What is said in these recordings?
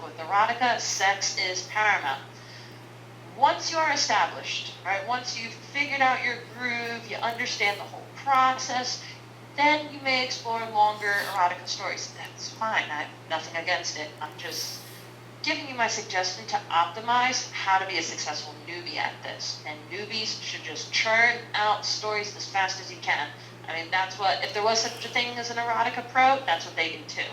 With erotica, sex is paramount. Once you are established, right, once you've figured out your groove, you understand the whole process, then you may explore longer erotica stories. That's fine. I have nothing against it. I'm just giving you my suggestion to optimize how to be a successful newbie at this. And newbies should just churn out stories as fast as you can. I mean, that's what, if there was such a thing as an erotica pro, that's what they do too.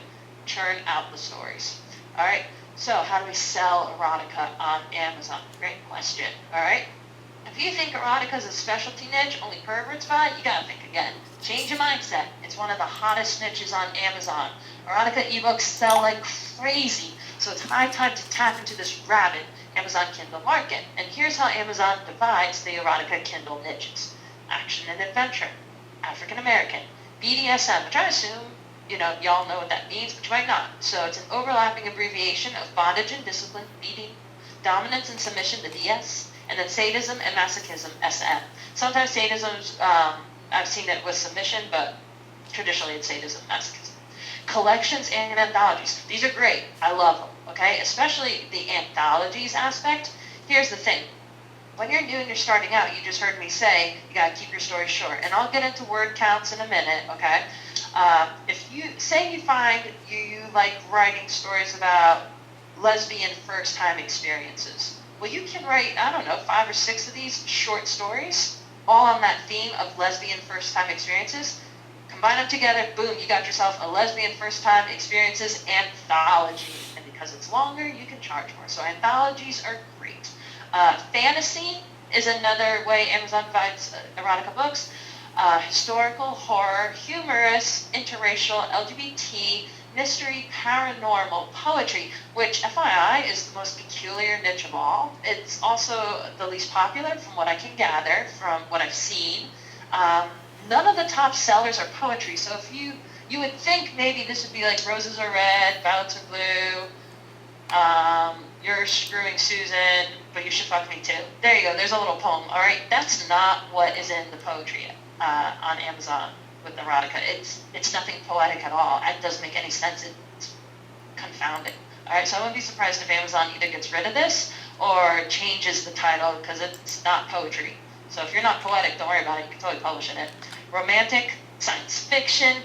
Churn out the stories. All right, so how do we sell erotica on Amazon? Great question, all right? If you think erotica is a specialty niche only perverts buy, you gotta think again. Change your mindset. It's one of the hottest niches on Amazon. Erotica ebooks sell like crazy, so it's high time to tap into this rabid Amazon Kindle market. And here's how Amazon divides the erotica Kindle niches. Action and adventure, African American, BDSM, which I assume, y'all know what that means, but you might not. So it's an overlapping abbreviation of bondage and discipline, BD, dominance and submission, the DS, and then sadism and masochism, SM. Sometimes sadism's, I've seen it with submission, but traditionally it's sadism, masochism. Collections and anthologies. These are great. I love them, okay? Especially the anthologies aspect. Here's the thing. When you're new and you're starting out, you just heard me say you got to keep your story short. And I'll get into word counts in a minute, okay? If you say you find you like writing stories about lesbian first-time experiences, well, you can write, I don't know, 5 or 6 of these short stories, all on that theme of lesbian first-time experiences. Combine them together, boom, you got yourself a lesbian first-time experiences anthology. And because it's longer, you can charge more. So anthologies are great. Fantasy is another way Amazon provides erotica books. Historical, horror, humorous, interracial, LGBT, mystery, paranormal, poetry, which, FYI, is the most peculiar niche of all. It's also the least popular from what I can gather, from what I've seen. None of the top sellers are poetry, so if you would think maybe this would be like Roses Are Red, Violets Are Blue, You're Screwing Susan, but you should fuck me too. There you go, there's a little poem, all right? That's not what is in the poetry on Amazon with erotica. It's nothing poetic at all. It doesn't make any sense. It's confounding. All right, so I wouldn't be surprised if Amazon either gets rid of this or changes the title because it's not poetry. So if you're not poetic, don't worry about it. You can totally publish in it. Romantic, science fiction,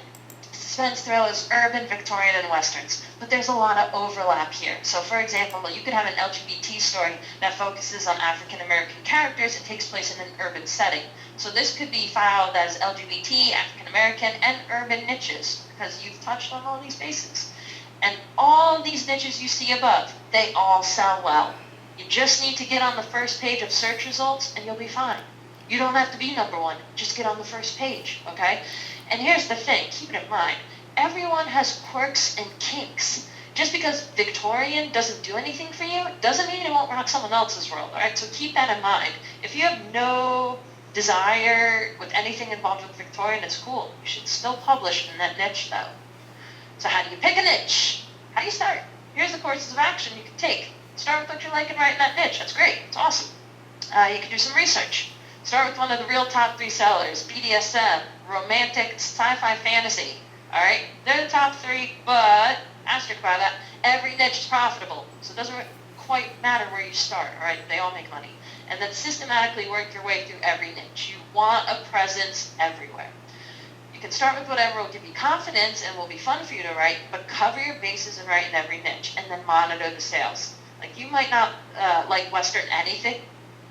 suspense thrillers, urban, Victorian, and westerns. But there's a lot of overlap here. So for example, you could have an LGBT story that focuses on African American characters and takes place in an urban setting. So this could be filed as LGBT, African American, and urban niches because you've touched on all these bases. And all these niches you see above, they all sell well. You just need to get on the first page of search results and you'll be fine. You don't have to be number 1. Just get on the first page, okay? And here's the thing, keep it in mind. Everyone has quirks and kinks. Just because Victorian doesn't do anything for you, doesn't mean it won't rock someone else's world, all right? So keep that in mind. If you have no desire with anything involved with Victorian, it's cool. You should still publish in that niche, though. So how do you pick a niche? How do you start? Here's the courses of action you can take. Start with what you like and write in that niche. That's great. It's awesome. You can do some research. Start with one of the real top 3 sellers, BDSM, romantic, sci-fi, fantasy. All right? They're the top 3, but asterisk by that, every niche is profitable. So it doesn't quite matter where you start, all right? They all make money. And then systematically work your way through every niche. You want a presence everywhere. You can start with whatever will give you confidence and will be fun for you to write, but cover your bases and write in every niche, and then monitor the sales. Like you might not like Western anything,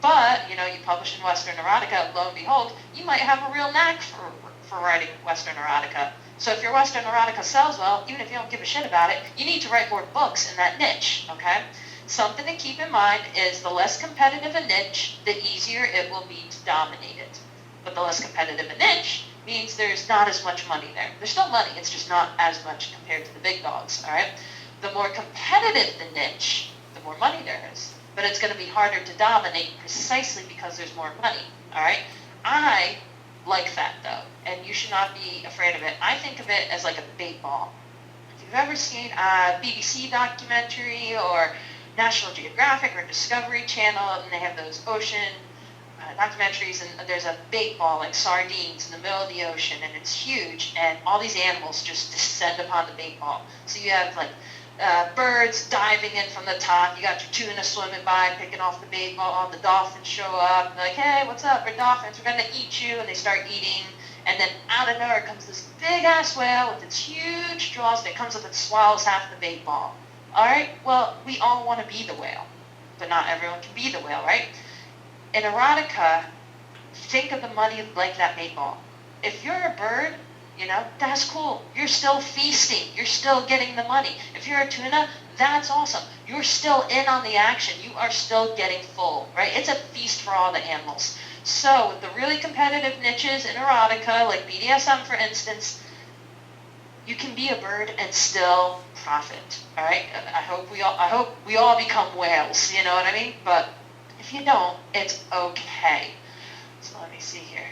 but you publish in Western erotica, lo and behold, you might have a real knack for writing Western erotica. So if your Western erotica sells well, even if you don't give a shit about it, you need to write more books in that niche, okay? Something to keep in mind is the less competitive a niche, the easier it will be to dominate it. But the less competitive a niche means there's not as much money there. There's still money, it's just not as much compared to the big dogs, all right? The more competitive the niche, the more money there is. But it's going to be harder to dominate precisely because there's more money, all right? I like that, though, and you should not be afraid of it. I think of it as like a bait ball. If you've ever seen a BBC documentary or National Geographic or Discovery Channel, and they have those ocean documentaries, and there's a bait ball like sardines in the middle of the ocean, and it's huge, and all these animals just descend upon the bait ball. So you have like birds diving in from the top. You got your tuna swimming by, picking off the bait ball. The dolphins show up. And they're like, hey, what's up? We're dolphins. We're going to eat you. And they start eating. And then out of nowhere comes this big-ass whale with its huge jaws. And it comes up and swallows half the bait ball. All right? Well, we all want to be the whale. But not everyone can be the whale, right? In erotica, think of the money like that bait ball. If you're a bird, that's cool. You're still feasting. You're still getting the money. If you're a tuna, that's awesome. You're still in on the action. You are still getting full, right? It's a feast for all the animals. So with the really competitive niches in erotica, like BDSM for instance, you can be a bird and still profit, all right? I hope we all become whales, you know what I mean? But if you don't, it's okay. So let me see here.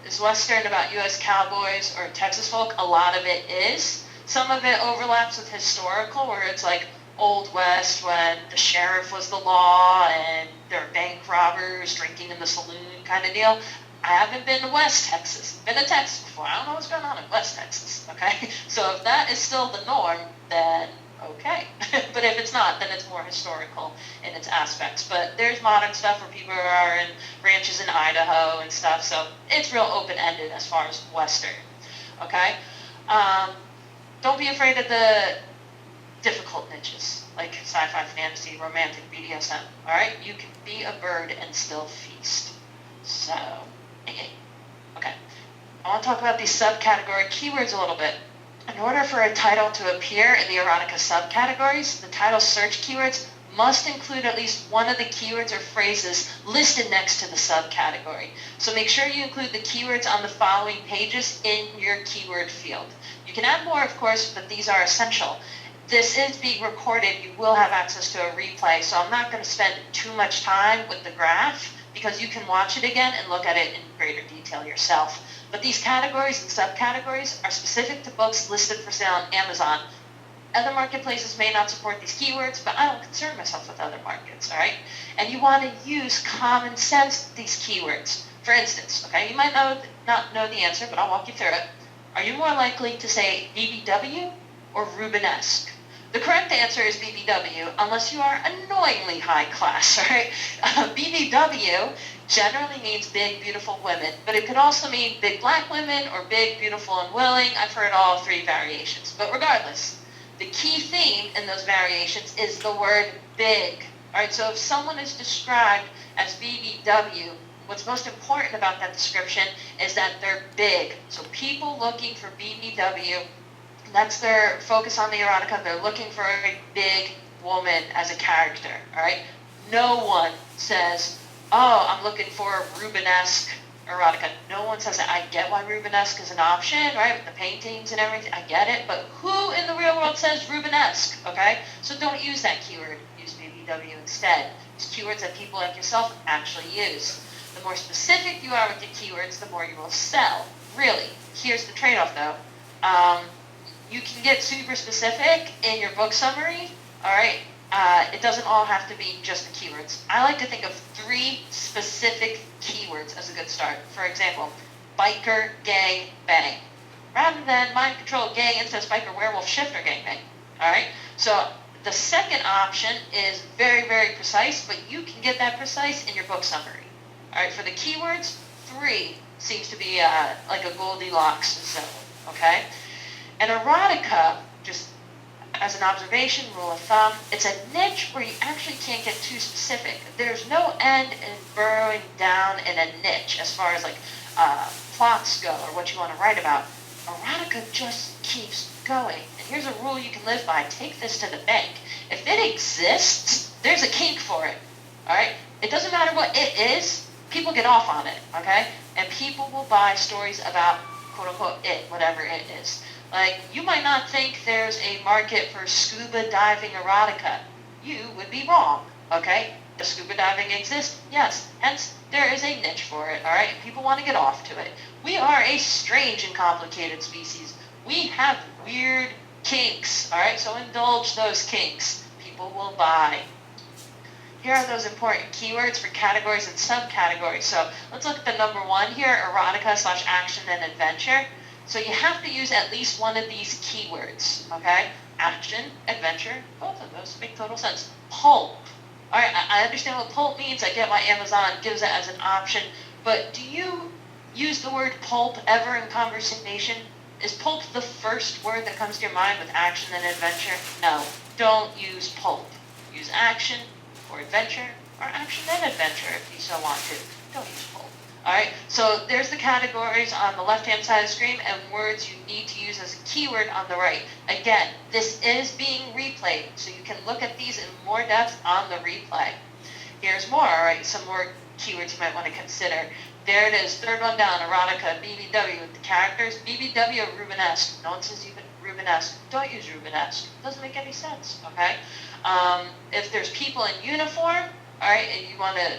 Is Western about U.S. cowboys or Texas folk? A lot of it is. Some of it overlaps with historical, where it's like Old West when the sheriff was the law and there are bank robbers drinking in the saloon kind of deal. I haven't been to West Texas. Been to Texas before. I don't know what's going on in West Texas, okay? So if that is still the norm, then okay. But if it's not, then it's more historical in its aspects. But there's modern stuff where people are in ranches in Idaho and stuff, so it's real open-ended as far as Western, okay? Don't be afraid of the difficult niches, like sci-fi, fantasy, romantic, BDSM, all right? You can be a bird and still feast. So, okay. I want to talk about these subcategory keywords a little bit. In order for a title to appear in the erotica subcategories, the title search keywords must include at least one of the keywords or phrases listed next to the subcategory. So make sure you include the keywords on the following pages in your keyword field. You can add more, of course, but these are essential. This is being recorded. You will have access to a replay, so I'm not going to spend too much time with the graph because you can watch it again and look at it in greater detail yourself. But these categories and subcategories are specific to books listed for sale on Amazon. Other marketplaces may not support these keywords, but I don't concern myself with other markets, all right? And you want to use common sense with these keywords. For instance, okay, you might not know the answer, but I'll walk you through it. Are you more likely to say BBW or Rubenesque? The correct answer is BBW, unless you are annoyingly high class, right? BBW generally means big, beautiful women, but it could also mean big black women or big, beautiful, and willing. I've heard all three variations. But regardless, the key theme in those variations is the word big. All right, so if someone is described as BBW, what's most important about that description is that they're big. So people looking for BBW, that's their focus on the erotica. They're looking for a big woman as a character, all right? No one says, oh, I'm looking for a Rubenesque erotica. No one says that. I get why Rubenesque is an option, right, with the paintings and everything. I get it. But who in the real world says Rubenesque, okay? So don't use that keyword. Use BBW instead. Use keywords that people like yourself actually use. The more specific you are with your keywords, the more you will sell. Really. Here's the trade-off, though. You can get super specific in your book summary, all right? It doesn't all have to be just the keywords. I like to think of 3 specific keywords as a good start. For example, biker, gang, bang. Rather than mind control, gang, incest, biker, werewolf, shifter, gang, bang. All right? So the second option is very, very precise, but you can get that precise in your book summary. All right? For the keywords, 3 seems to be like a Goldilocks zone, okay? And erotica, just as an observation, rule of thumb, it's a niche where you actually can't get too specific. There's no end in burrowing down in a niche as far as like plots go or what you want to write about. Erotica just keeps going. And here's a rule you can live by. Take this to the bank. If it exists, there's a kink for it. All right? It doesn't matter what it is. People get off on it, okay? And people will buy stories about, quote-unquote, it, whatever it is. Like, you might not think there's a market for scuba diving erotica. You would be wrong, okay? Does scuba diving exist? Yes. Hence, there is a niche for it, all right? People want to get off to it. We are a strange and complicated species. We have weird kinks, all right? So indulge those kinks. People will buy. Here are those important keywords for categories and subcategories. So let's look at the number 1 here, erotica/action and adventure. So you have to use at least one of these keywords, okay? Action, adventure, both of those make total sense. Pulp. All right, I understand what pulp means. I get why Amazon gives it as an option, but do you use the word pulp ever in conversation? Is pulp the first word that comes to your mind with action and adventure? No, don't use pulp. Use action or adventure, or action and adventure if you so want to. Don't use pulp. All right, so there's the categories on the left-hand side of the screen and words you need to use as a keyword on the right. Again, this is being replayed, so you can look at these in more depth on the replay. Here's more, all right, some more keywords you might want to consider. There it is, third one down, erotica, BBW with the characters. BBW or Rubenesque. No one says even Rubenesque. Don't use Rubenesque. Doesn't make any sense, okay? If there's people in uniform, all right, and you want to,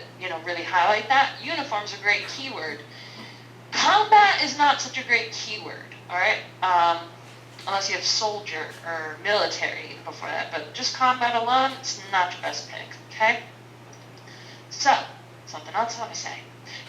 really highlight that, uniform's a great keyword. Combat is not such a great keyword, all right? Unless you have soldier or military before that, but just combat alone, it's not your best pick, okay? So, something else I want to say.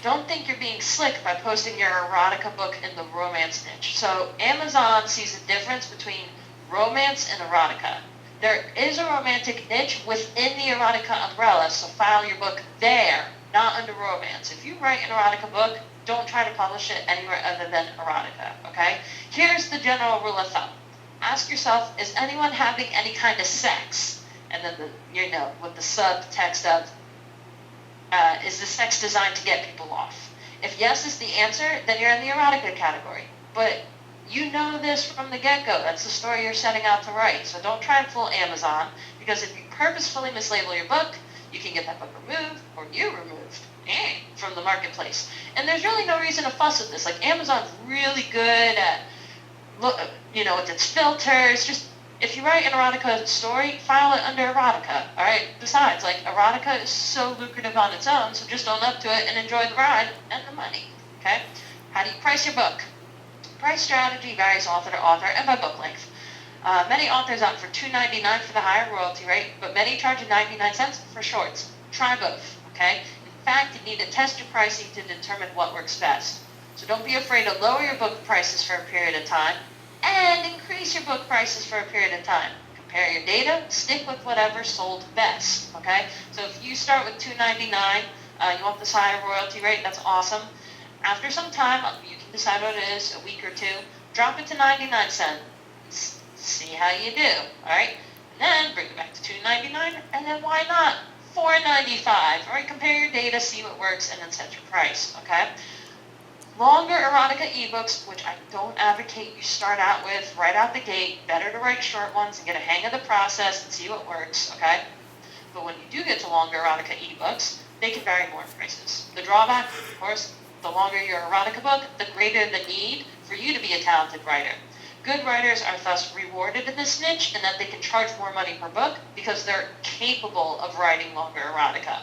Don't think you're being slick by posting your erotica book in the romance niche. So Amazon sees a difference between romance and erotica. There is a romantic niche within the erotica umbrella, so file your book there, not under romance. If you write an erotica book, don't try to publish it anywhere other than erotica, okay? Here's the general rule of thumb. Ask yourself, is anyone having any kind of sex? And then, with the subtext of, is the sex designed to get people off? If yes is the answer, then you're in the erotica category. But you know this from the get-go. That's the story you're setting out to write. So don't try and fool Amazon, because if you purposefully mislabel your book, you can get that book removed, or you removed from the marketplace. And there's really no reason to fuss with this. Like, Amazon's really good at, with its filters. Just, if you write an erotica story, file it under erotica, all right? Besides, erotica is so lucrative on its own, so just own up to it and enjoy the ride and the money, okay? How do you price your book? Price strategy varies author to author and by book length. Many authors opt for $2.99 for the higher royalty rate, but many charge 99 cents for shorts. Try both, okay? In fact, you need to test your pricing to determine what works best. So don't be afraid to lower your book prices for a period of time and increase your book prices for a period of time. Compare your data, stick with whatever sold best, okay? So if you start with $2.99, you want this higher royalty rate, that's awesome. After some time, you can decide what it is, a week or two, drop it to 99 cents, see how you do, all right? And then bring it back to $2.99, and then why not $4.95, all right? Compare your data, see what works, and then set your price, okay? Longer erotica ebooks, which I don't advocate you start out with right out the gate. Better to write short ones and get a hang of the process and see what works, okay? But when you do get to longer erotica ebooks, they can vary more in prices. The drawback, of course, the longer your erotica book, the greater the need for you to be a talented writer. Good writers are thus rewarded in this niche in that they can charge more money per book because they're capable of writing longer erotica.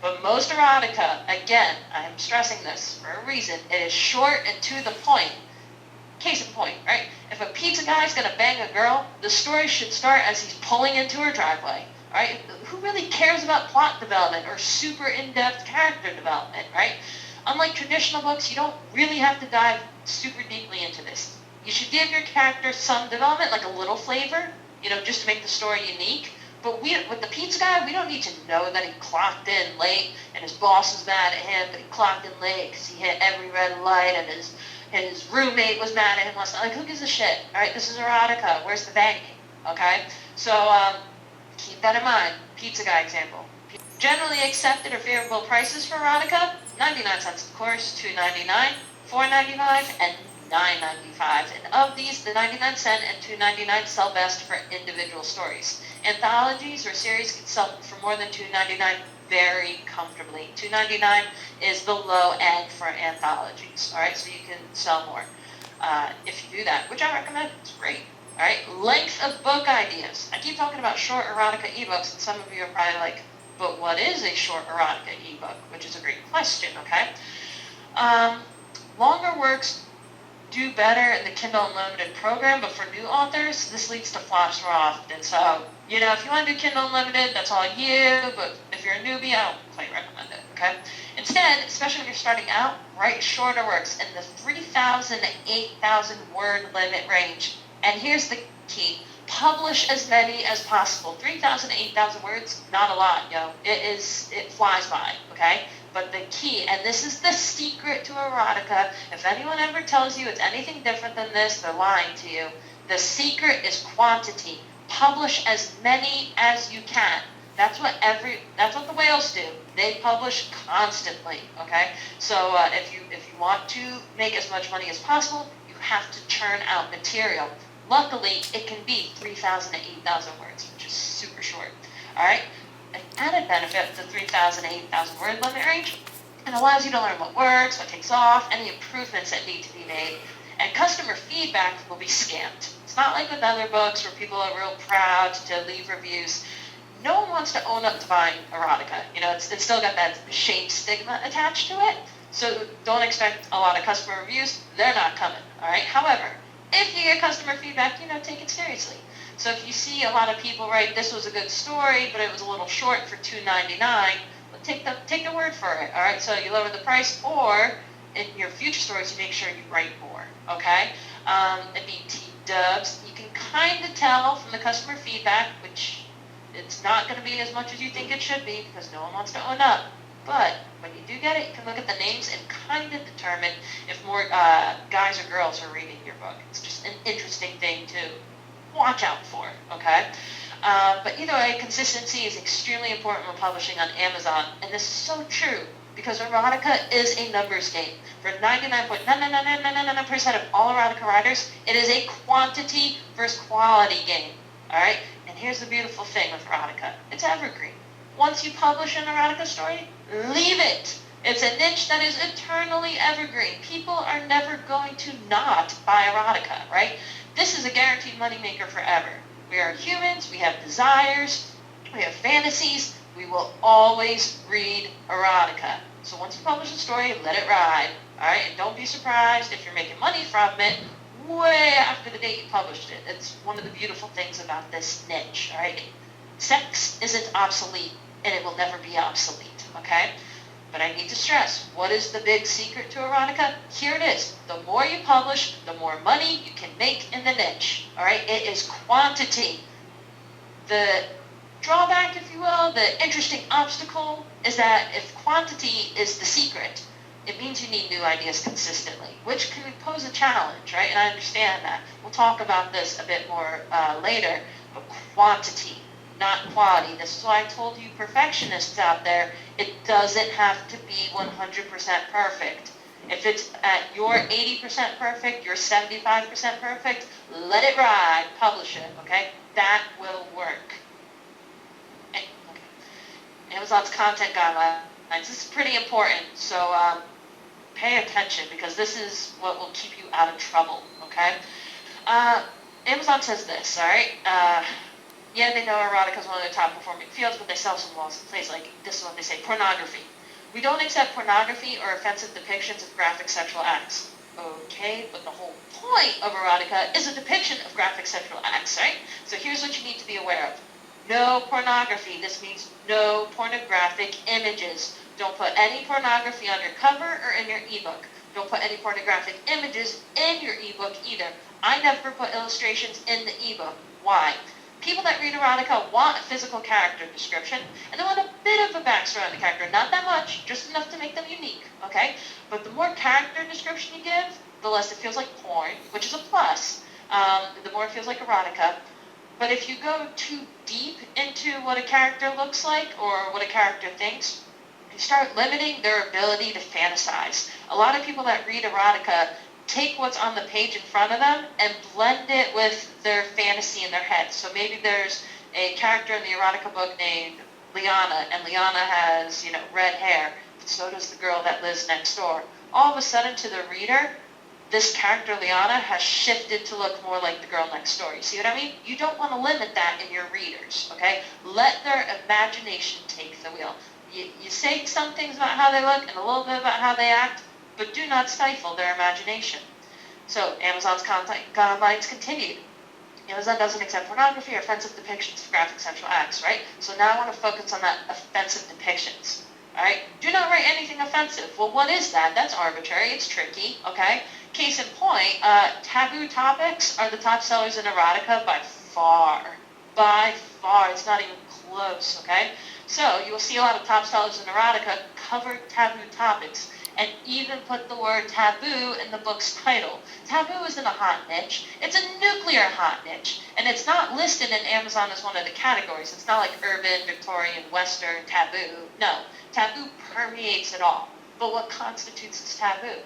But most erotica, again, I am stressing this for a reason, it is short and to the point. Case in point, right? If a pizza guy is going to bang a girl, the story should start as he's pulling into her driveway, right? Who really cares about plot development or super in-depth character development, right? Unlike traditional books, you don't really have to dive super deeply into this. You should give your character some development, like a little flavor, just to make the story unique. But with the pizza guy, we don't need to know that he clocked in late and his boss was mad at him, but he clocked in late because he hit every red light and his roommate was mad at him last night. Like, who gives a shit? All right, this is erotica. Where's the banging? Okay? So keep that in mind. Pizza guy example. Generally accepted or favorable prices for erotica, 99 cents, of course, $2.99, $4.95, and $9.95. And of these, the 99 cent and $2.99 sell best for individual stories. Anthologies or series can sell for more than $2.99 very comfortably. $2.99 is the low end for anthologies, all right? So you can sell more if you do that, which I recommend. It's great, all right? Length of book ideas. I keep talking about short erotica ebooks, and some of you are probably like, but what is a short erotica ebook? Which is a great question, okay? Longer works do better in the Kindle Unlimited program, but for new authors, this leads to flops more often. So, if you want to do Kindle Unlimited, that's all you, but if you're a newbie, I don't quite recommend it, okay? Instead, especially when you're starting out, write shorter works in the 3,000 to 8,000 word limit range. And here's the key. Publish as many as possible. 3,000 to 8,000 words, not a lot, yo. It flies by, okay? But the key, and this is the secret to erotica, if anyone ever tells you it's anything different than this, they're lying to you. The secret is quantity. Publish as many as you can. That's what the whales do. They publish constantly, okay? So if you want to make as much money as possible, you have to churn out material. Luckily, it can be 3,000 to 8,000 words, which is super short. All right? An added benefit of the 3,000 to 8,000 word limit range, it allows you to learn what works, what takes off, any improvements that need to be made, and customer feedback will be scant. It's not like with other books where people are real proud to leave reviews. No one wants to own up to buying erotica. You know, it's still got that shame stigma attached to it, so don't expect a lot of customer reviews. They're not coming, all right? However, if you get customer feedback, you know, take it seriously. So if you see a lot of people write, this was a good story, but it was a little short for $2.99, well, take the word for it, all right? So you lower the price, or in your future stories, you make sure you write more, okay? BT dubs, you can kind of tell from the customer feedback, which it's not going to be as much as you think it should be because no one wants to own up. But when you do get it, you can look at the names and kind of determine if more guys or girls are reading your book. It's just an interesting thing to watch out for, okay? But either way, consistency is extremely important when publishing on Amazon. And this is so true because erotica is a numbers game. For 99.99999% of all erotica writers, it is a quantity versus quality game, all right? And here's the beautiful thing with erotica. It's evergreen. Once you publish an erotica story, leave it. It's a niche that is eternally evergreen. People are never going to not buy erotica, right? This is a guaranteed moneymaker forever. We are humans. We have desires. We have fantasies. We will always read erotica. So once you publish a story, let it ride, all right? And don't be surprised if you're making money from it way after the date you published it. It's one of the beautiful things about this niche, all right? Sex isn't obsolete, and it will never be obsolete, okay? But I need to stress, what is the big secret to erotica? Here it is. The more you publish, the more money you can make in the niche, all right? It is quantity. The drawback, if you will, the interesting obstacle is that if quantity is the secret, it means you need new ideas consistently, which can pose a challenge, right? And I understand that. We'll talk about this a bit more later, but quantity, not quality. This is why I told you perfectionists out there, it doesn't have to be 100% perfect. If it's at your 80% perfect, your 75% perfect, let it ride, publish it, okay? That will work. Okay. Amazon's content guidelines, this is pretty important, so pay attention because this is what will keep you out of trouble, okay? Amazon says this, all right? Yeah, they know erotica is one of their top performing fields, but they sell some laws in place, like this is what they say, pornography. We don't accept pornography or offensive depictions of graphic sexual acts. Okay, but the whole point of erotica is a depiction of graphic sexual acts, right? So here's what you need to be aware of. No pornography. This means no pornographic images. Don't put any pornography on your cover or in your ebook. Don't put any pornographic images in your ebook either. I never put illustrations in the ebook. Why? People that read erotica want a physical character description, and they want a bit of a backstory on the character. Not that much, just enough to make them unique, okay? But the more character description you give, the less it feels like porn, which is a plus. The more it feels like erotica. But if you go too deep into what a character looks like or what a character thinks, you start limiting their ability to fantasize. A lot of people that read erotica take what's on the page in front of them and blend it with their fantasy in their head. So maybe there's a character in the erotica book named Liana, and Liana has, red hair, but so does the girl that lives next door. All of a sudden, to the reader, this character Liana has shifted to look more like the girl next door. You see what I mean? You don't want to limit that in your readers, okay? Let their imagination take the wheel. You say some things about how they look and a little bit about how they act, but do not stifle their imagination. So Amazon's content guidelines continued. Amazon doesn't accept pornography or offensive depictions of graphic sexual acts, right? So now I want to focus on that offensive depictions, all right? Do not write anything offensive. Well, what is that? That's arbitrary. It's tricky, okay? Case in point, taboo topics are the top sellers in erotica by By far, it's not even close, okay? So you will see a lot of top sellers in erotica cover taboo topics and even put the word taboo in the book's title. Taboo isn't a hot niche. It's a nuclear hot niche. And it's not listed in Amazon as one of the categories. It's not like urban, Victorian, Western, taboo. No, taboo permeates it all. But what constitutes as taboo?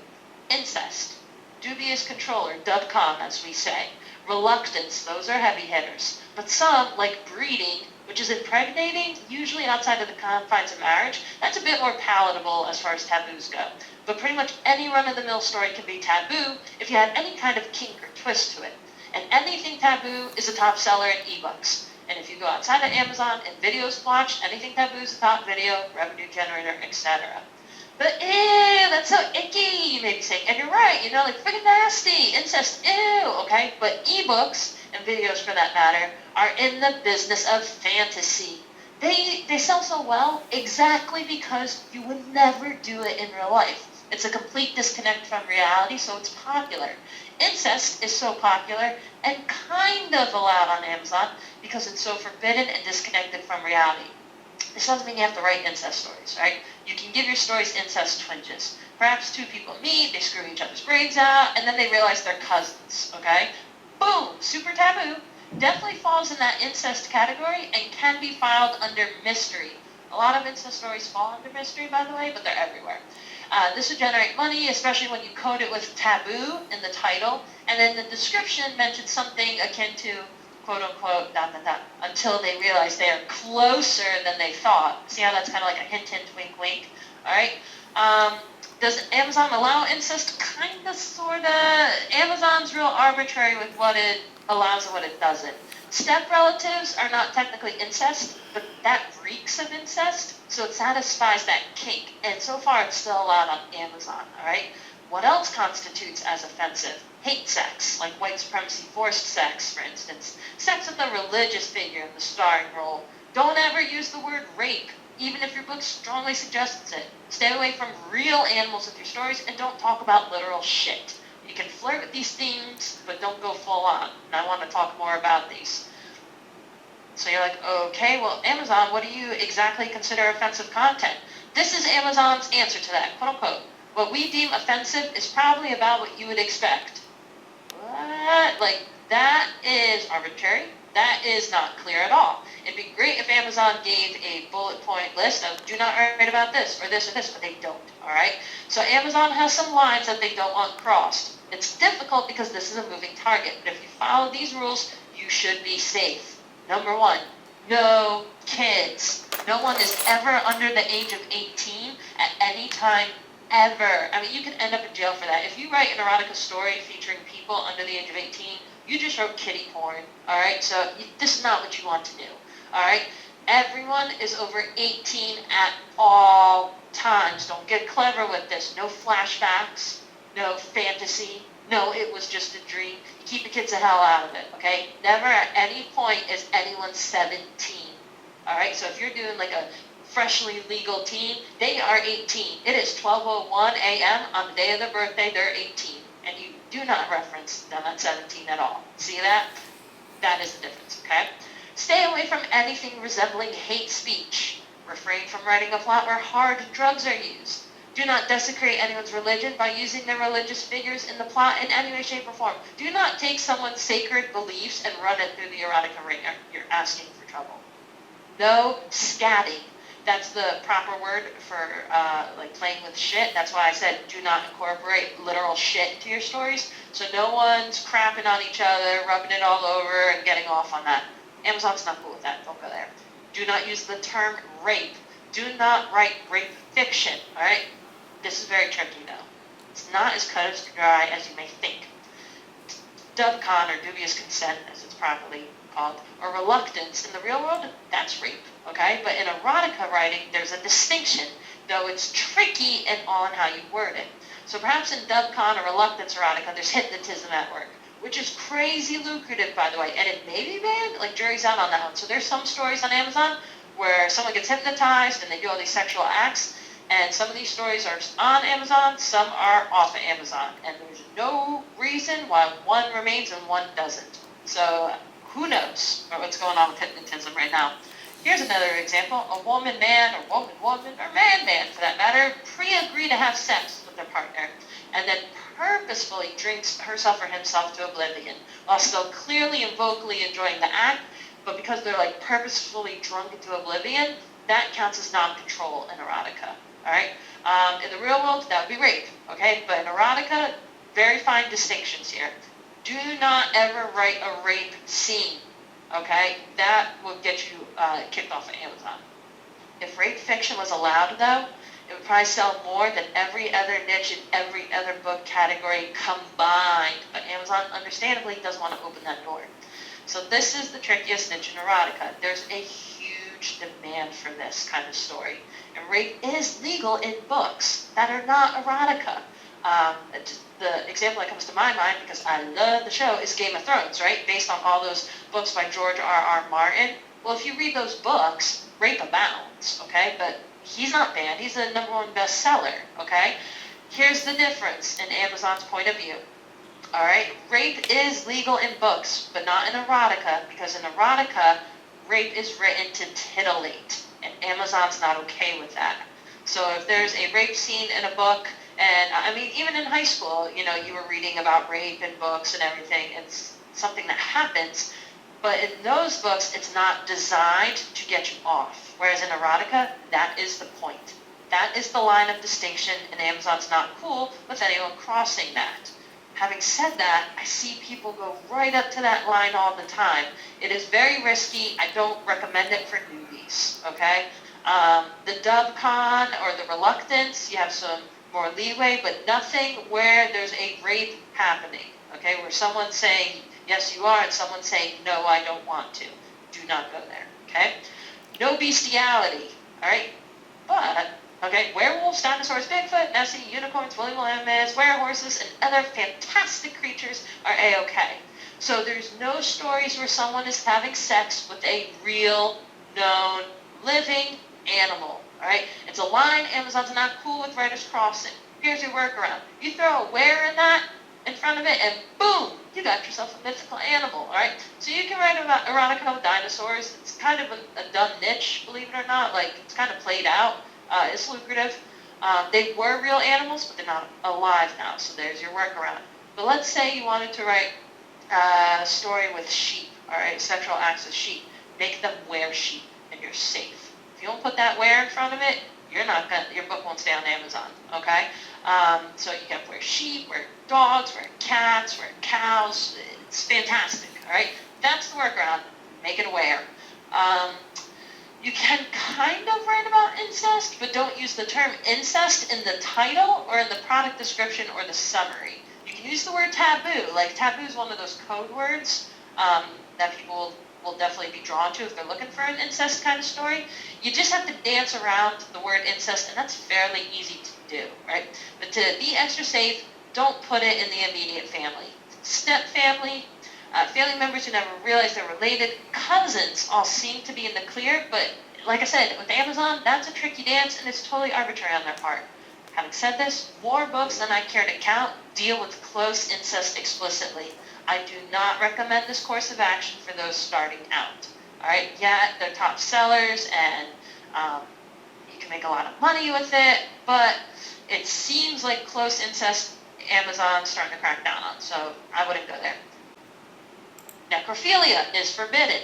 Incest, dubious control, or dub-com as we say, reluctance, those are heavy hitters. But some, like breeding, which is impregnating, usually outside of the confines of marriage, that's a bit more palatable as far as taboos go. But pretty much any run-of-the-mill story can be taboo if you have any kind of kink or twist to it. And anything taboo is a top seller in ebooks. And if you go outside of Amazon and videos watched, anything taboo is a top video, revenue generator, etc. But ew, that's so icky, you may be saying. And you're right, like freaking nasty, incest, ew, okay? But ebooks, and videos for that matter, are in the business of fantasy. They sell so well exactly because you would never do it in real life. It's a complete disconnect from reality, so it's popular. Incest is so popular and kind of allowed on Amazon because it's so forbidden and disconnected from reality. This doesn't mean you have to write incest stories, right? You can give your stories incest twinges. Perhaps two people meet, they screw each other's brains out, and then they realize they're cousins, okay? Boom, super taboo. Definitely falls in that incest category and can be filed under mystery. A lot of incest stories fall under mystery, by the way, but they're everywhere. This would generate money, especially when you code it with taboo in the title, and then the description mentions something akin to quote-unquote, ... until they realize they are closer than they thought. See how that's kind of like a hint, hint, wink, wink? All right? Does Amazon allow incest? Kind of, sort of. Amazon's real arbitrary with what it allows and what it doesn't. Step relatives are not technically incest, but that reeks of incest, so it satisfies that kink. And so far, it's still allowed on Amazon, all right? What else constitutes as offensive? Hate sex, like white supremacy, forced sex, for instance. Sex with a religious figure in the starring role. Don't ever use the word rape, even if your book strongly suggests it. Stay away from real animals with your stories, and don't talk about literal shit. You can flirt with these themes, but don't go full on. And I want to talk more about these. So you're like, okay, well, Amazon, what do you exactly consider offensive content? This is Amazon's answer to that, quote unquote. What we deem offensive is probably about what you would expect. What? Like, that is arbitrary. That is not clear at all. It'd be great if Amazon gave a bullet point list of do not write about this or this or this, but they don't, all right? So Amazon has some lines that they don't want crossed. It's difficult because this is a moving target, but if you follow these rules, you should be safe. Number 1, no kids. No one is ever under the age of 18 at any time ever. I mean, you can end up in jail for that. If you write an erotica story featuring people under the age of 18, you just wrote kiddie porn, all right? So this is not what you want to do, all right? Everyone is over 18 at all times. Don't get clever with this. No flashbacks, no fantasy, no, it was just a dream. Keep the kids the hell out of it, okay? Never at any point is anyone 17, all right? So if you're doing like a freshly legal teen, they are 18. It is 12:01 a.m. on the day of their birthday, they're 18. And you do not reference them at 17 at all. See that? That is the difference, okay? Stay away from anything resembling hate speech. Refrain from writing a plot where hard drugs are used. Do not desecrate anyone's religion by using their religious figures in the plot in any way, shape, or form. Do not take someone's sacred beliefs and run it through the erotica ringer. You're asking for trouble. No scatting. That's the proper word for like playing with shit. That's why I said do not incorporate literal shit into your stories. So no one's crapping on each other, rubbing it all over, and getting off on that. Amazon's not cool with that. Don't go there. Do not use the term rape. Do not write rape fiction, all right? This is very tricky, though. It's not as cut as dry as you may think. Dub-con, or dubious consent, as it's properly called, or reluctance in the real world, that's rape, okay? But in erotica writing, there's a distinction, though it's tricky on how you word it. So perhaps in dub-con or reluctance erotica, there's hypnotism at work, which is crazy lucrative, by the way, and it may be banned, like jury's out on that one. So there's some stories on Amazon where someone gets hypnotized and they do all these sexual acts, and some of these stories are on Amazon, some are off of Amazon, and there's no reason why one remains and one doesn't. So Who knows what's going on with hypnotism right now? Here's another example. A woman-man, or woman-woman, or man-man for that matter, pre-agree to have sex with their partner and then purposefully drinks herself or himself to oblivion while still clearly and vocally enjoying the act, but because they're like purposefully drunk into oblivion, that counts as non-control in erotica, all right? In the real world, that would be rape, okay? But in erotica, very fine distinctions here. Do not ever write a rape scene, okay? That will get you kicked off of Amazon. If rape fiction was allowed, though, it would probably sell more than every other niche in every other book category combined. But Amazon, understandably, doesn't want to open that door. So this is the trickiest niche in erotica. There's a huge demand for this kind of story. And rape is legal in books that are not erotica. The example that comes to my mind, because I love the show, is Game of Thrones, right? Based on all those books by George R.R. Martin. Well, if you read those books, rape abounds, okay? But he's not banned. He's a #1 bestseller, okay? Here's the difference in Amazon's point of view. All right, rape is legal in books, but not in erotica, because in erotica, rape is written to titillate, and Amazon's not okay with that. So if there's a rape scene in a book, and I mean, even in high school, you know, you were reading about rape in books and everything, it's something that happens, but in those books, it's not designed to get you off. Whereas in erotica, that is the point. That is the line of distinction, and Amazon's not cool with anyone crossing that. Having said that, I see people go right up to that line all the time. It is very risky. I don't recommend it for newbies, okay? The dub con or the reluctance, you have some more leeway, but nothing where there's a rape happening, okay? Where someone's saying, yes, you are, and someone's saying, no, I don't want to. Do not go there, okay? No bestiality, all right? But, okay, werewolves, dinosaurs, Bigfoot, Nessie, unicorns, woolly mammoths, werehorses, and other fantastic creatures are A-okay. So there's no stories where someone is having sex with a real, known, living animal, all right? It's a line Amazon's not cool with writers crossing. Here's your workaround. You throw a where in front of it, and boom, you got yourself a mythical animal, all right? So you can write about erotica with dinosaurs. It's kind of a dumb niche, believe it or not. Like, it's kind of played out. It's lucrative. They were real animals, but they're not alive now, so there's your workaround. But let's say you wanted to write a story with sheep, all right, sexual acts with sheep. Make them wear sheep, and you're safe. If you don't put that where in front of it, your book won't stay on Amazon, okay? So you can wear sheep, wear dogs, wear cats, wear cows. It's fantastic, all right? That's the workaround. Make it aware. You can kind of write about incest, but don't use the term incest in the title or in the product description or the summary. You can use the word taboo. Like, taboo is one of those code words that people will definitely be drawn to if they're looking for an incest kind of story. You just have to dance around the word incest, and that's fairly easy to do, right? But to be extra safe, don't put it in the immediate family. Step family, family members who never realized they're related, cousins all seem to be in the clear, but like I said, with Amazon, that's a tricky dance, and it's totally arbitrary on their part. Having said this, more books than I care to count deal with close incest explicitly. I do not recommend this course of action for those starting out. All right, yeah, they're top sellers, and you can make a lot of money with it, but it seems like close incest Amazon's starting to crack down on, so I wouldn't go there. Necrophilia is forbidden.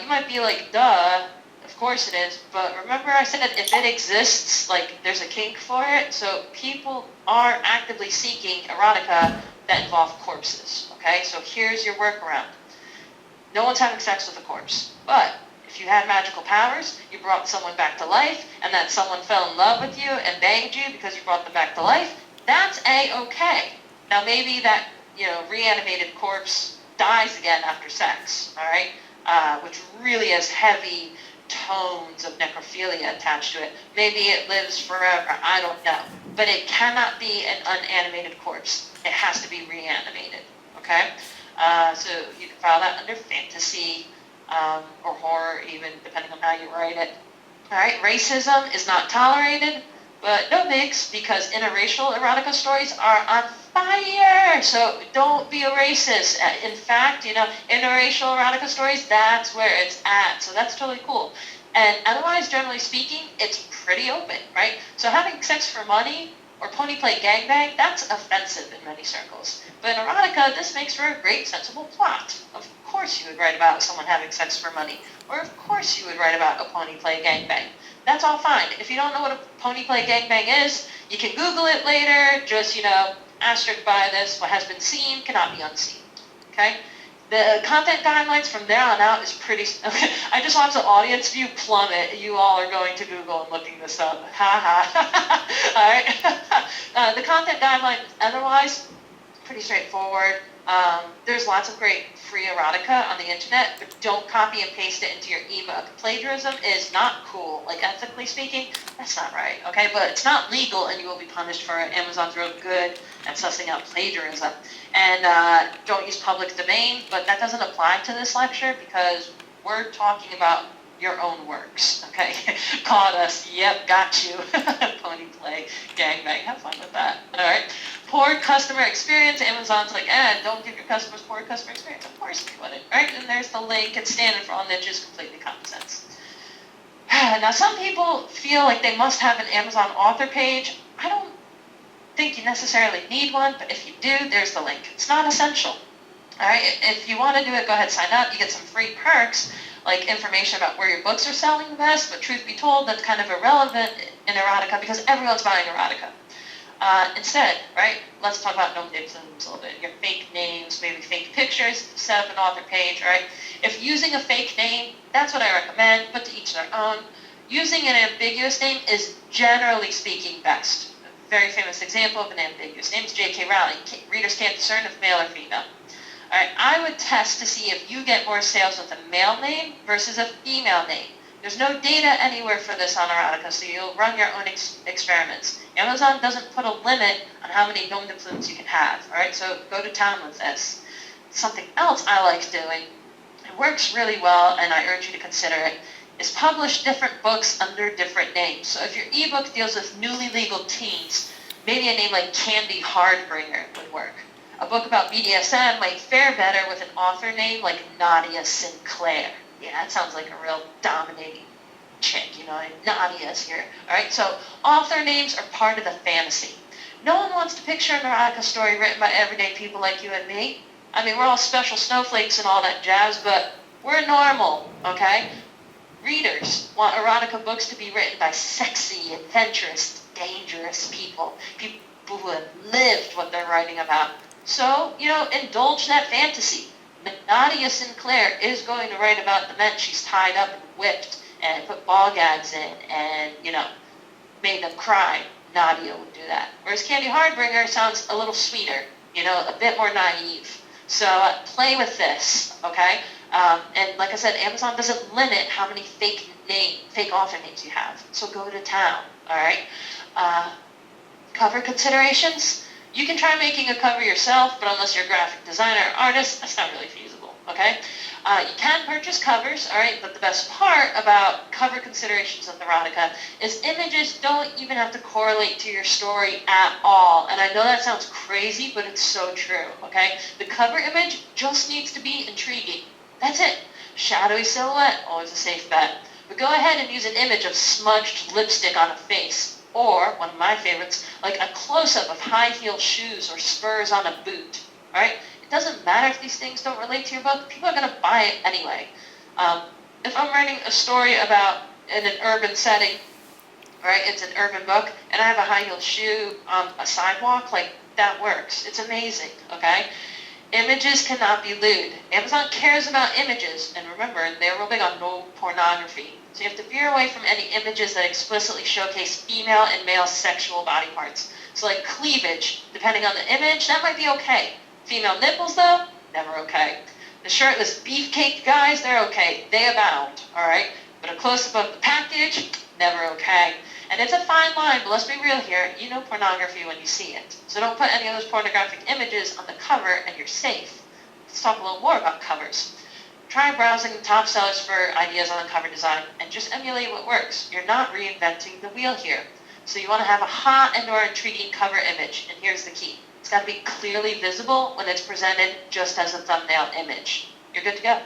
You might be like, duh, of course it is, but remember I said if it exists, like, there's a kink for it, so people are actively seeking erotica that involve corpses, okay? So here's your workaround. No one's having sex with a corpse, but if you had magical powers, you brought someone back to life, and that someone fell in love with you and banged you because you brought them back to life, that's A-okay. Now maybe that, reanimated corpse dies again after sex, all right? Which really has heavy tones of necrophilia attached to it. Maybe it lives forever, I don't know. But it cannot be an unanimated corpse. It has to be reanimated, okay? So you can file that under fantasy or horror, even depending on how you write it. All right, racism is not tolerated, but no bigs, because interracial erotica stories are on fire. So don't be a racist. In fact, interracial erotica stories, that's where it's at. So that's totally cool. And otherwise, generally speaking, it's pretty open, right? So having sex for money or pony play gangbang, that's offensive in many circles. But in erotica, this makes for a great, sensible plot. Of course you would write about someone having sex for money. Or of course you would write about a pony play gangbang. That's all fine. If you don't know what a pony play gangbang is, you can Google it later. Just, asterisk by this, what has been seen cannot be unseen. Okay? The content guidelines from there on out is pretty... Okay, I just watched the audience view plummet. You all are going to Google and looking this up. Ha ha. All right? The content guidelines otherwise, pretty straightforward. There's lots of great free erotica on the internet, but don't copy and paste it into your ebook. Plagiarism is not cool. Like, ethically speaking, that's not right, okay? But it's not legal, and you will be punished for it. Amazon's real good at sussing out plagiarism. And don't use public domain, but that doesn't apply to this lecture because we're talking about your own works, okay? Caught us, yep, got you. Pony play, gangbang, have fun with that, all right? Poor customer experience, Amazon's like, don't give your customers poor customer experience. Of course you wouldn't, right? And there's the link, it's standard for all niches, completely common sense. Now, some people feel like they must have an Amazon author page. I don't think you necessarily need one, but if you do, there's the link. It's not essential, all right? If you want to do it, go ahead, sign up. You get some free perks, like information about where your books are selling the best, but truth be told, that's kind of irrelevant in erotica because everyone's buying erotica. Instead, right, let's talk about no-names a little bit. Your fake names, maybe fake pictures, set up an author page, right? If using a fake name, that's what I recommend, but to each their own. Using an ambiguous name is generally speaking best. A very famous example of an ambiguous name is J.K. Rowling. Readers can't discern if male or female. All right, I would test to see if you get more sales with a male name versus a female name. There's no data anywhere for this on erotica, so you'll run your own experiments. Amazon doesn't put a limit on how many nom de plumes you can have, all right? So go to town with this. Something else I like doing, it works really well, and I urge you to consider it, is publish different books under different names. So if your ebook deals with newly legal teens, maybe a name like Candy Hardbringer would work. A book about BDSM might fare better with an author name like Nadia Sinclair. Yeah, that sounds like a real dominating chick, Nadia's here. All right, so author names are part of the fantasy. No one wants to picture an erotica story written by everyday people like you and me. I mean, we're all special snowflakes and all that jazz, but we're normal, okay? Readers want erotica books to be written by sexy, adventurous, dangerous people. People who have lived what they're writing about. So, indulge that fantasy. Nadia Sinclair is going to write about the men she's tied up and whipped and put ball gags in and, made them cry. Nadia would do that. Whereas Candy Hardbringer sounds a little sweeter, a bit more naive. So play with this, okay? And like I said, Amazon doesn't limit how many fake author names you have. So go to town, all right? Cover considerations. You can try making a cover yourself, but unless you're a graphic designer or artist, that's not really feasible, okay? You can purchase covers, all right, but the best part about cover considerations of erotica is images don't even have to correlate to your story at all. And I know that sounds crazy, but it's so true, okay? The cover image just needs to be intriguing. That's it. Shadowy silhouette, always a safe bet. But go ahead and use an image of smudged lipstick on a face. Or, one of my favorites, like a close-up of high-heel shoes or spurs on a boot, all right? It doesn't matter if these things don't relate to your book. People are going to buy it anyway. If I'm writing a story about in an urban setting, right, it's an urban book, and I have a high-heel shoe on a sidewalk, like, that works. It's amazing, okay? Images cannot be lewd. Amazon cares about images, and remember, they're real big on no pornography. So you have to veer away from any images that explicitly showcase female and male sexual body parts. So like cleavage, depending on the image, that might be okay. Female nipples, though, never okay. The shirtless beefcake guys, they're okay. They abound, all right? But a close-up of the package, never okay. And it's a fine line, but let's be real here. You know pornography when you see it. So don't put any of those pornographic images on the cover and you're safe. Let's talk a little more about covers. Try browsing the top sellers for ideas on cover design and just emulate what works. You're not reinventing the wheel here. So you want to have a hot and or intriguing cover image, and here's the key. It's got to be clearly visible when it's presented just as a thumbnail image. You're good to go. All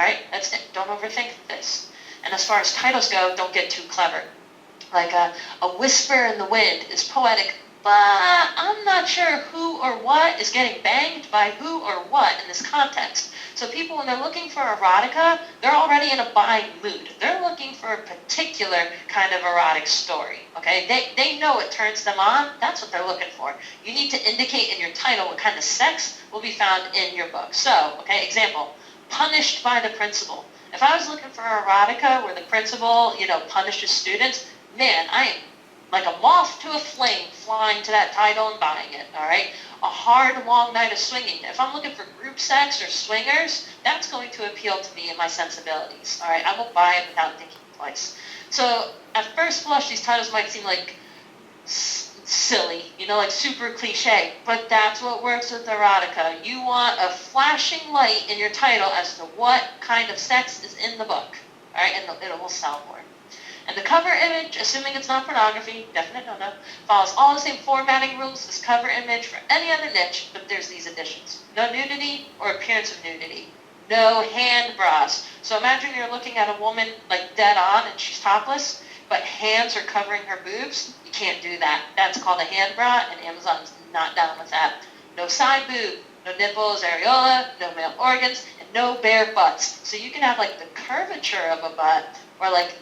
right, that's it. Don't overthink this. And as far as titles go, don't get too clever. Like a whisper in the wind is poetic, but I'm not sure who or what is getting banged by who or what in this context. So people, when they're looking for erotica, they're already in a buying mood. They're looking for a particular kind of erotic story, okay? They know it turns them on. That's what they're looking for. You need to indicate in your title what kind of sex will be found in your book. So, okay, example, punished by the principal. If I was looking for erotica where the principal, punishes students, man, I am like a moth to a flame flying to that title and buying it, all right? A hard, long night of swinging. If I'm looking for group sex or swingers, that's going to appeal to me and my sensibilities, all right? I will buy it without thinking twice. So at first blush, these titles might seem like silly, like super cliche, but that's what works with erotica. You want a flashing light in your title as to what kind of sex is in the book, all right? And it will sell more. And the cover image, assuming it's not pornography, definite no-no, follows all the same formatting rules as cover image for any other niche, but there's these additions. No nudity or appearance of nudity. No hand bras. So imagine you're looking at a woman like dead on and she's topless, but hands are covering her boobs. You can't do that. That's called a hand bra, and Amazon's not down with that. No side boob, no nipples, areola, no male organs, and no bare butts. So you can have like the curvature of a butt, or like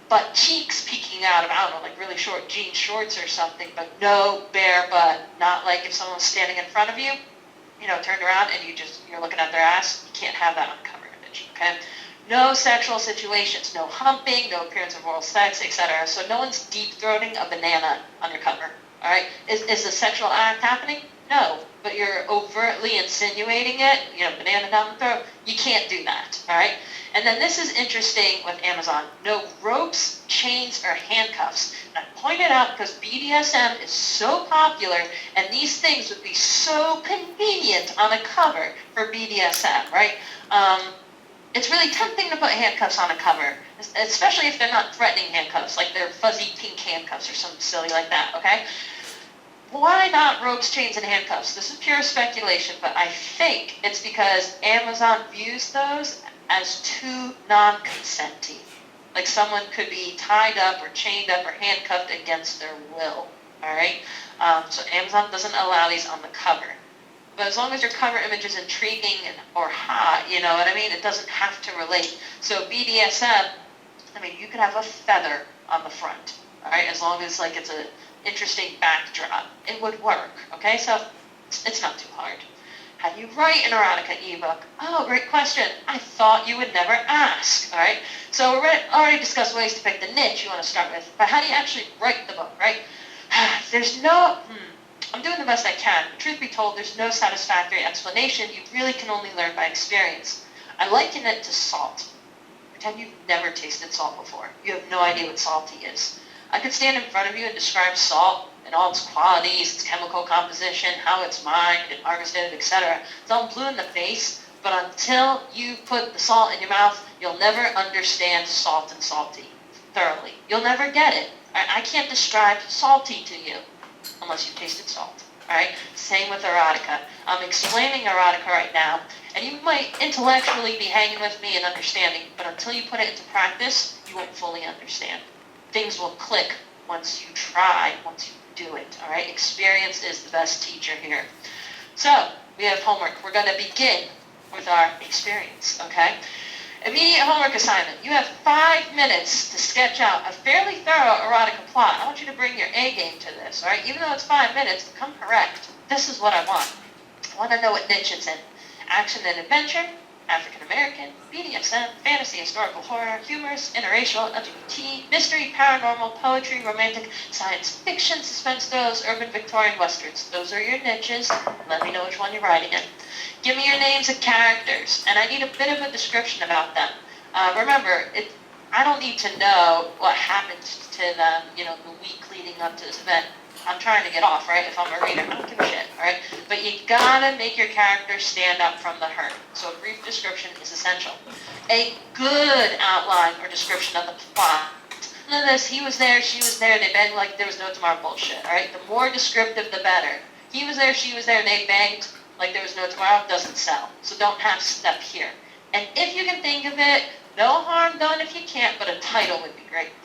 butt cheeks peeking out of, I don't know, like really short jean shorts or something, but no bare butt. Not like if someone's standing in front of you, turned around and you're looking at their ass. You can't have that on cover image, okay? No sexual situations, no humping, no appearance of oral sex, etc. So no one's deep-throating a banana on your cover, all right? Is a sexual act happening? No, but you're overtly insinuating it, banana down the throat. You can't do that, all right? And then this is interesting with Amazon. No ropes, chains, or handcuffs. And I point it out because BDSM is so popular, and these things would be so convenient on a cover for BDSM, right? It's really tempting to put handcuffs on a cover, especially if they're not threatening handcuffs, like they're fuzzy pink handcuffs or something silly like that, okay? Why not ropes, chains, and handcuffs? This is pure speculation, but I think it's because Amazon views those as too non-consenting. Like someone could be tied up or chained up or handcuffed against their will, all right? So Amazon doesn't allow these on the cover. But as long as your cover image is intriguing or hot, you know what I mean? It doesn't have to relate. So BDSM, you could have a feather on the front, all right? As long as it's a interesting backdrop, it would work, okay? So it's not too hard. How do you write an erotica ebook? Oh, great question. I thought you would never ask, all right? So we already discussed ways to pick the niche you want to start with, but how do you actually write the book, right? I'm doing the best I can, but truth be told, there's no satisfactory explanation. You really can only learn by experience. I liken it to salt. Pretend you've never tasted salt before. You have no idea what salty is. I could stand in front of you and describe salt and all its qualities, its chemical composition, how it's mined and harvested, etc. So I'm blue in the face, but until you put the salt in your mouth, you'll never understand salt and salty thoroughly. You'll never get it. I can't describe salty to you unless you've tasted salt. All right? Same with erotica. I'm explaining erotica right now, and you might intellectually be hanging with me and understanding, but until you put it into practice, you won't fully understand. Things will click once you try, once you do it, all right? Experience is the best teacher here. So, we have homework. We're going to begin with our experience, okay? Immediate homework assignment. You have 5 minutes to sketch out a fairly thorough erotica plot. I want you to bring your A game to this, all right? Even though it's 5 minutes, come correct. This is what I want. I want to know what niche it's in. Action and adventure, African American, BDSM, fantasy, historical horror, humorous, interracial, LGBT, mystery, paranormal, poetry, romantic, science fiction, suspense thrills, urban Victorian westerns. Those are your niches. Let me know which one you're writing in. Give me your names and characters, and I need a bit of a description about them. Remember, I don't need to know what happened to them, the week leading up to this event. I'm trying to get off, right? If I'm a reader, I don't give a shit, all right? But you gotta make your character stand up from the hurt. So a brief description is essential. A good outline or description of the plot. None of this, he was there, she was there, they banged like there was no tomorrow bullshit, all right? The more descriptive, the better. he was there, she was there, they banged like there was no tomorrow, doesn't sell. So don't half step here. And if you can think of it, no harm done if you can't, but a title would be great.